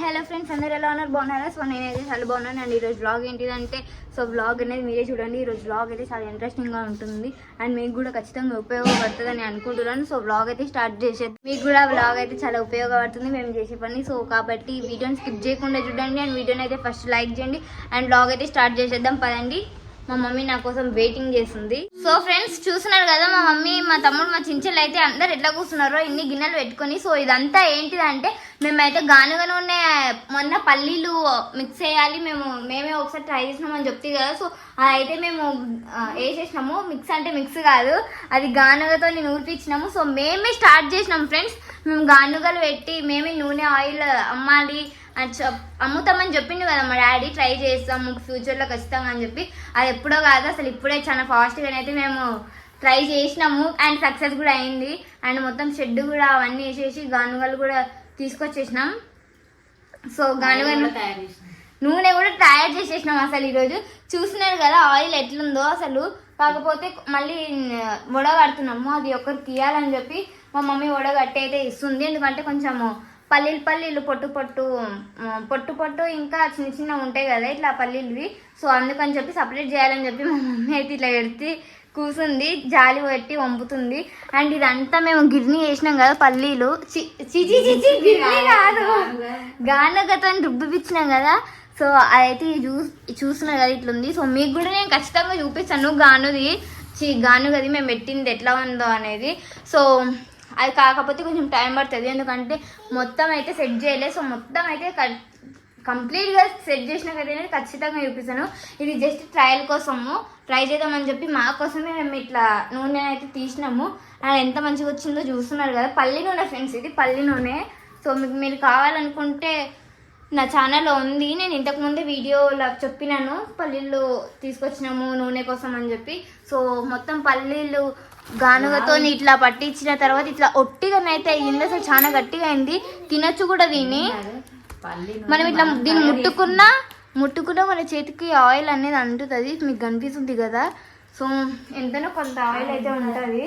Hello friends, అందరూ ఎలా ఉన్నారు? బాగున్నారా? సో నేనైతే చాలా బాగున్నాను. అండ్ ఈరోజు బ్లాగ్ ఏంటిదంటే, సో బ్లాగ్ అనేది మీరే చూడండి. ఈరోజు బ్లాగ్ అయితే చాలా ఇంట్రెస్టింగ్గా ఉంటుంది అండ్ మీకు కూడా ఖచ్చితంగా ఉపయోగపడుతుంది అని అనుకుంటున్నాను. సో బ్లాగ్ అయితే స్టార్ట్ చేసేది. మీకు కూడా బ్లాగ్ అయితే చాలా ఉపయోగపడుతుంది మేము చేసే పని. సో కాబట్టి వీడియోని స్కిప్ చేయకుండా చూడండి అండ్ వీడియోని అయితే ఫస్ట్ లైక్ చేయండి అండ్ బ్లాగ్ అయితే స్టార్ట్ చేసేద్దాం. పదండి. మా మమ్మీ నా కోసం వెయిటింగ్ చేస్తుంది. సో ఫ్రెండ్స్ చూస్తున్నారు కదా, మా మమ్మీ, మా తమ్ముడు, మా చించెలు అయితే అందరు ఎట్లా కూర్చున్నారో ఇన్ని గిన్నెలు పెట్టుకొని. సో ఇదంతా ఏంటిదంటే, మేమైతే గానుగ నూనె మొన్న పల్లీలు మిక్స్ చేయాలి, మేమే ఒకసారి ట్రై చేసినామని చెప్తే కదా. సో అదైతే మేము వేసేసినాము. మిక్స్ అంటే మిక్స్ కాదు, అది గానుగతో నూరిపించినాము. సో మేమే స్టార్ట్ చేసినాం ఫ్రెండ్స్. మేము గానుగలు పెట్టి మేమే నూనె ఆయిల్ అమ్మాలి అమ్ముతామని చెప్పిండు కదా మా డాడీ. ట్రై చేస్తాము ఫ్యూచర్లో ఖచ్చితంగా అని చెప్పి. అది ఎప్పుడో కాదు, అసలు ఇప్పుడే చాలా ఫాస్ట్గానైతే మేము ట్రై చేసినాము అండ్ సక్సెస్ కూడా అయింది. అండ్ మొత్తం షెడ్ కూడా అవన్నీ వేసేసి గానుగలు కూడా తీసుకొచ్చేసినాం. సో గానుగ నూనె కూడా తయారు చేసేసినాం. అసలు ఈరోజు చూస్తున్నారు కదా ఆయిల్ ఎట్లుందో అసలు. కాకపోతే మళ్ళీ వడగడుతున్నాము, అది ఒకరు తీయాలని చెప్పి మా మమ్మీ వడగట్టి అయితే ఇస్తుంది. ఎందుకంటే కొంచెము పల్లీలు పొట్టు ఇంకా చిన్న చిన్న ఉంటాయి కదా ఇట్లా పల్లీలువి. సో అందుకని చెప్పి సపరేట్ చేయాలని చెప్పి మా మమ్మీ అయితే ఇట్లా పెడితే కూర్చుంది, జాలి పెట్టి వంపుతుంది. అండ్ ఇదంతా మేము గిర్నీ వేసినాం కదా పల్లీలు, గిర్నీ కాదు గానుగతో రుబ్బిపించినాం కదా. సో అదైతే చూస్తున్నారు కదా ఇట్లుంది. సో మీకు కూడా నేను ఖచ్చితంగా చూపిస్తాను గానుగది మేము పెట్టింది ఎట్లా ఉందో అనేది. సో అది కాకపోతే కొంచెం టైం పడుతుంది, ఎందుకంటే మొత్తం అయితే సెట్ చేయలేదు. సో మొత్తం అయితే కంప్లీట్గా సెట్ చేసిన కదా అనేది ఖచ్చితంగా చూపిస్తాను. ఇది జస్ట్ ట్రయల్ కోసము, ట్రై చేద్దామని చెప్పి మా కోసమే మేము ఇట్లా నూనె అయితే తీసినాము. అండ్ ఎంత మంచిగా వచ్చిందో చూస్తున్నారు కదా. పల్లి నూనె ఫ్రెండ్స్, ఇది పల్లి నూనె. సో మీరు కావాలనుకుంటే నా ఛానల్లో ఉంది. నేను ఇంతకుముందే వీడియోలో చెప్పినాను పల్లీలు తీసుకొచ్చినాము నూనె కోసం అని చెప్పి. సో మొత్తం పల్లీలు గానుగతో ఇట్లా పట్టించిన తర్వాత ఇట్లా ఒట్టిగానైతే అయ్యింది. అసలు చాలా గట్టిగా అయింది, తినొచ్చు కూడా దీన్ని. మనం ఇట్లా దీన్ని ముట్టుకున్నా మన చేతికి ఆయిల్ అనేది అంటుతుంది, మీకు కనిపిస్తుంది కదా. సో ఎంతనో కొంత ఆయిల్ అయితే ఉంటుంది.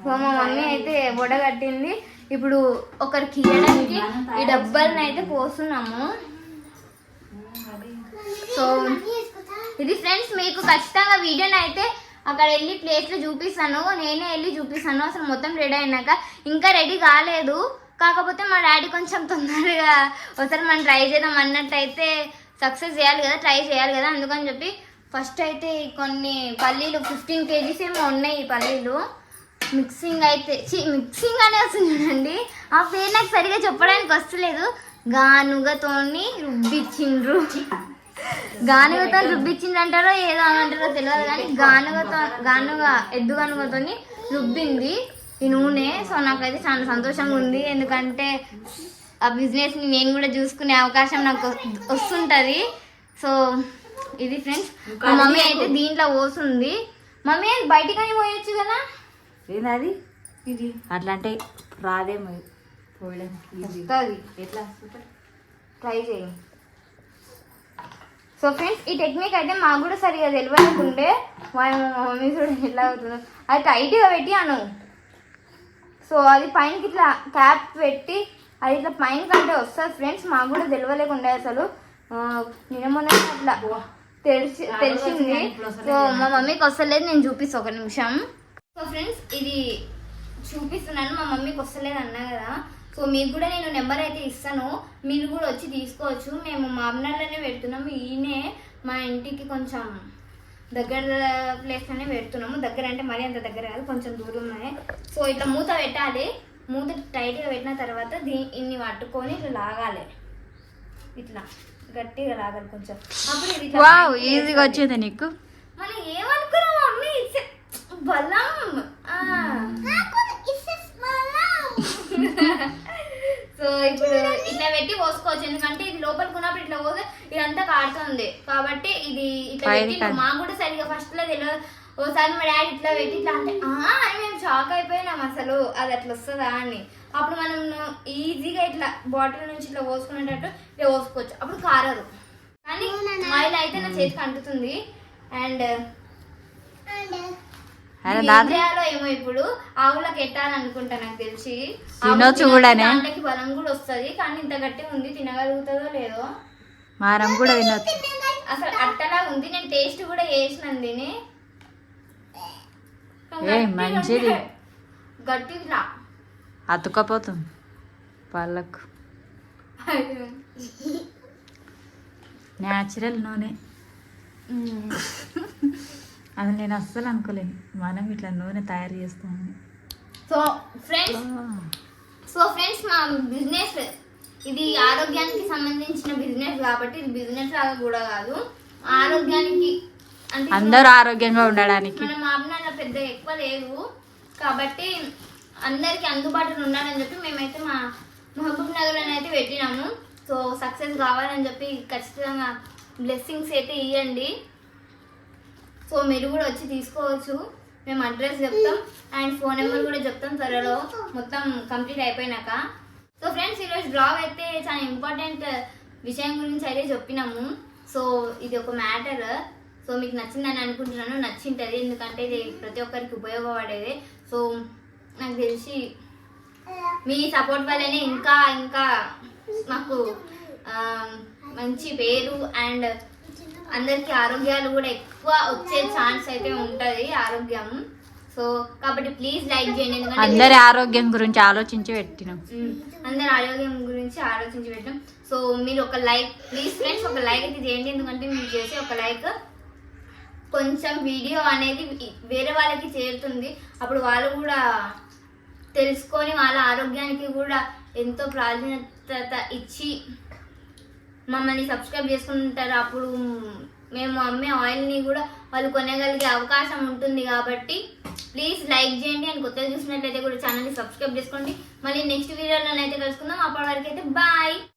సో మా మమ్మీ అయితే వడగట్టింది. ఇప్పుడు ఒకరికి ఇవ్వడానికి ఈ డబ్బాలను అయితే పోస్తున్నాము. సో ఇది ఫ్రెండ్స్, మీకు ఖచ్చితంగా వీడియోని అయితే అక్కడ వెళ్ళి ప్లేస్లో చూపిస్తాను, నేనే వెళ్ళి చూపిస్తాను. అసలు మొత్తం రెడీ అయినాక, ఇంకా రెడీ కాలేదు. కాకపోతే మా డాడీ కొంచెం తొందరగా ఒకసారి మనం ట్రై చేద్దాం అన్నట్టయితే సక్సెస్ చేయాలి కదా, ట్రై చేయాలి కదా. అందుకని చెప్పి ఫస్ట్ అయితే కొన్ని పల్లీలు 15 kgs ఏమో ఉన్నాయి. ఈ పల్లీలు మిక్సింగ్ అనే వస్తుంది చూడండి, ఆ పేరు నాకు సరిగా చెప్పడానికి వస్తలేదు. గానుగతో రుబ్బిచ్చిండ్రు, గానుగతో రుబ్బిచ్చిండ్రు అంటారో ఏదో అంటారో తెలియదు, కానీ ఎద్దు గానుగతో రుబ్బింది ఈ నూనె. సో నాకైతే చాలా సంతోషంగా ఉంది, ఎందుకంటే ఆ బిజినెస్ని నేను కూడా చూసుకునే అవకాశం నాకు వస్తుంటుంది. సో ఇది ఫ్రెండ్స్, మా మమ్మీ అయితే దీంట్లో పోస్తుంది. మమ్మీ బయటికని పోయొచ్చు కదా. ఏది ఇది అట్లా అంటే రాదేమో పోయడానికి, ఎట్లా ట్రై చేయి. సో ఫ్రెండ్స్, ఈ టెక్నిక్ అయితే మాకు కూడా సరిగా తెలియకుండే. మా మమ్మీ కూడా ఎట్లా అవుతుందో అది టైట్గా పెట్టి అను. సో అది పైనకి ఇట్లా క్యాప్ పెట్టి అది ఇట్లా పైన కంటే వస్తుంది ఫ్రెండ్స్. మాకు కూడా తెలియలేకుండే అసలు. నిన్న అట్లా తెలిసింది. సో మా మమ్మీకి వస్తలేదు, నేను చూపిస్తాను ఒక నిమిషం. సో ఫ్రెండ్స్, ఇది చూపిస్తున్నాను, మా మమ్మీకి వస్తలేదు అన్నా కదా. సో మీకు కూడా నేను నెంబర్ అయితే ఇస్తాను, మీరు కూడా వచ్చి తీసుకోవచ్చు. మేము మామనాడులోనే పెడుతున్నాము. ఈయనే మా ఇంటికి కొంచెం దగ్గర ప్లేస్లోనే పెడుతున్నాము. దగ్గర అంటే మరీ అంత దగ్గర కాదు, కొంచెం దూరంలోనే. సో ఇట్లా మూత పెట్టాలి, మూత టైట్గా పెట్టిన తర్వాత ఇన్ని పట్టుకొని ఇట్లా లాగాలి, ఇట్లా గట్టిగా లాగాలి కొంచెం. అప్పుడు ఇది ఈజీగా వచ్చేది నీకు. మనం ఏమనుకున్నాం మమ్మీ, బలం. సో ఇప్పుడు ఇట్లా పెట్టి పోసుకోవచ్చు, ఎందుకంటే ఇది లోపలికి ఉన్నప్పుడు ఇట్లా పోతే ఇదంతా కాడుతుంది కాబట్టి ఇది ఇట్లా పెట్టి. మాకు కూడా సరిగా ఫస్ట్ లో తెలియదు. ఒకసారి మా డాడీ ఇట్లా పెట్టి ఇట్లా అంటే అని మేము షాక్ అయిపోయినాం అసలు, అది అట్లా వస్తుందా అని. అప్పుడు మనం ఈజీగా ఇట్లా బాటిల్ నుంచి ఇట్లా పోసుకునేటట్టు ఇట్లా పోసుకోవచ్చు, అప్పుడు కారదు. కానీ ఆయిల్ అయితే నా చేతికి అంటుతుంది. అండ్ అరే ఇది ఏం చేయాలో ఏమో ఇప్పుడు ఆవులకు ఎట్టాలనుకుంటా నాకు తెలిసి తినొచ్చు కూడానే. దాంట్లోకి బలం కూడా వస్తది కానీ ఇంత గట్టిగా ఉంది తినగలుగుతుందో లేదో మారం కూడా తినొచ్చు. అసలు అట్టలా ఉంది నేను టేస్ట్ కూడా చేసినాను దీని మంచిది గట్టిగా అతుక్కపోతుంది పళ్ళకు. న్యాచురల్ నూనె అది నేను అస్సలు అనుకోలేను మనం ఇట్లా నూనె తయారు చేస్తామని. సో ఫ్రెండ్స్ మా బిజినెస్ ఇది ఆరోగ్యానికి సంబంధించిన బిజినెస్ కాబట్టి ఇది బిజినెస్ లాగా కూడా కాదు ఆరోగ్యానికి అంటే అందరూ ఆరోగ్యంగా ఉండడానికి. మన మామూలు పెద్ద ఎక్కువ లేదు కాబట్టి అందరికి అందుబాటులో ఉండాలని చెప్పి మేమైతే మా మహబూబ్ నగర్ అని అయితే పెట్టినాము. సో సక్సెస్ కావాలని చెప్పి ఖచ్చితంగా బ్లెస్సింగ్స్ అయితే ఇవ్వండి. సో మీరు కూడా వచ్చి తీసుకోవచ్చు. మేము అడ్రస్ చెప్తాం అండ్ ఫోన్ నెంబర్ కూడా చెప్తాం త్వరలో మొత్తం కంప్లీట్ అయిపోయినాక. సో ఫ్రెండ్స్ ఈరోజు బ్లాగ్ అయితే చాలా ఇంపార్టెంట్ విషయం గురించి అయితే చెప్పినాము. సో ఇది ఒక మ్యాటర్. సో మీకు నచ్చిందని అనుకుంటున్నాను. నచ్చింటుంది ఎందుకంటే ఇది ప్రతి ఒక్కరికి ఉపయోగపడేది. సో నాకు తెలిసి మీ సపోర్ట్ వల్లనే ఇంకా ఇంకా మాకు మంచి పేరు అండ్ అందరికి ఆరోగ్యాలు కూడా ఎక్కువ వచ్చే ఛాన్స్ అయితే ఉంటుంది ఆరోగ్యం. సో కాబట్టి ప్లీజ్ లైక్ చేయండి ఎందుకంటే అందరి ఆరోగ్యం గురించి ఆలోచించి పెట్టినాం. అందరి ఆరోగ్యం గురించి ఆలోచించి పెట్టాం. సో మీరు ఒక లైక్ ప్లీజ్ ఫ్రెండ్స్ ఒక లైక్ అయితే చేయండి ఎందుకంటే మీరు చేసే ఒక లైక్ కొంచెం వీడియో అనేది వేరే వాళ్ళకి చేరుతుంది. అప్పుడు వాళ్ళు కూడా తెలుసుకొని వాళ్ళ ఆరోగ్యానికి కూడా ఎంతో ప్రాధాన్యత ఇచ్చి మమ్మల్ని సబ్స్క్రైబ్ చేసుకుంటారు. అప్పుడు మేము అమ్మే ఆయిల్ని కూడా వాళ్ళు కొనగలిగే అవకాశం ఉంటుంది. కాబట్టి ప్లీజ్ లైక్ చేయండి అండ్ కొత్తగా చూసినట్లయితే కూడా ఛానల్ని సబ్స్క్రైబ్ చేసుకోండి. మళ్ళీ నెక్స్ట్ వీడియోలోనైతే కలుసుకుందాం. అప్పటి వరకు అయితే బాయ్.